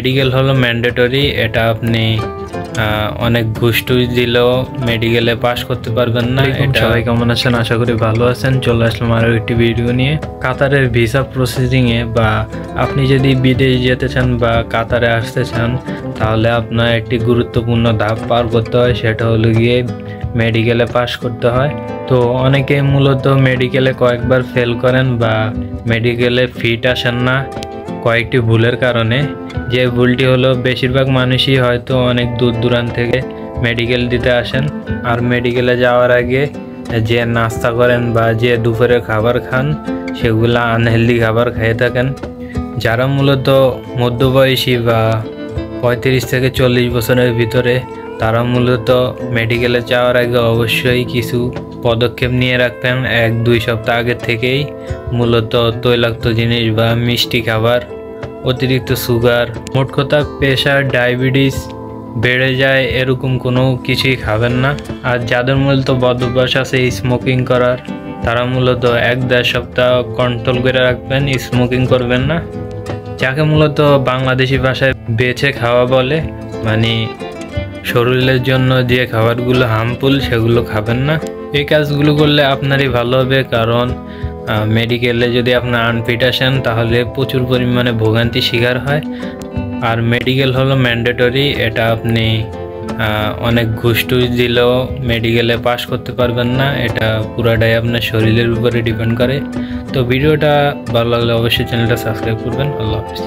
Medical হলো mandatory, এটা আপনি অনেক ঘুষ টুস দিলেও মেডিকেলে পাস করতে পারবেন না। এটা সবাই কেমন আছেন? আশা করি ভালো আছেন। চলে আসলাম আরও একটি ভিডিও নিয়ে। কাতারের ভিসা প্রসেসিংয়ে বা আপনি যদি বিদেশ যেতে চান বা কাতারে আসতে চান, তাহলে আপনার একটি গুরুত্বপূর্ণ ধাপ পার করতে হয়, সেটা হলো গিয়ে মেডিকেলে পাস করতে হয়। তো অনেকে মূলত মেডিকেলে কয়েকবার ফেল করেন বা মেডিকেলে ফিট আসেন না কয়েকটি ভুলের কারণে। যে ভুলটি হলো, বেশিরভাগ মানুষই হয়তো অনেক দূর দূরান্ত থেকে মেডিকেল দিতে আসেন, আর মেডিকেলে যাওয়ার আগে যে নাস্তা করেন বা যে দুপুরে খাবার খান, সেগুলো আনহেলদি খাবার খেয়ে থাকেন। যারা মূলত মধ্যবয়সী বা 35 থেকে 40 বছরের ভিতরে, তারা মূলত মেডিকেলে যাওয়ার আগে অবশ্যই কিছু পদক্ষেপ নিয়ে রাখবেন 1-2 সপ্তাহ আগের থেকেই। মূলত তৈলাক্ত জিনিস বা মিষ্টি খাবার, অতিরিক্ত সুগার, মোট কথা প্রেশার, ডায়াবেটিস বেড়ে যায় এরকম কোনো কিছুই খাবেন না। আর যাদের মূলত বদ অভ্যাস আছে স্মোকিং করার, তারা মূলত 1-1.5 সপ্তাহ কন্ট্রোল করে রাখবেন, স্মোকিং করবেন না। যাকে মূলত বাংলাদেশি ভাষায় বেছে খাওয়া বলে, মানে শরীরের জন্য যে খাবারগুলো হার্মফুল সেগুলো খাবেন না। এই কাজগুলো করলে আপনারই ভালো হবে, কারণ মেডিকেলে যদি আপনার আনফিট আসেন তাহলে প্রচুর পরিমাণে ভোগান্তি শিকার হয়। আর মেডিকেল হলো ম্যান্ডেটরি, এটা আপনি অনেক ঘুষ টুস দিলেও মেডিকেলে পাস করতে পারবেন না। এটা পুরাটাই আপনার শরীরের উপরে ডিপেন্ড করে। তো ভিডিওটা ভালো লাগলে অবশ্যই চ্যানেলটা সাবস্ক্রাইব করবেন। আল্লাহ হাফিজ।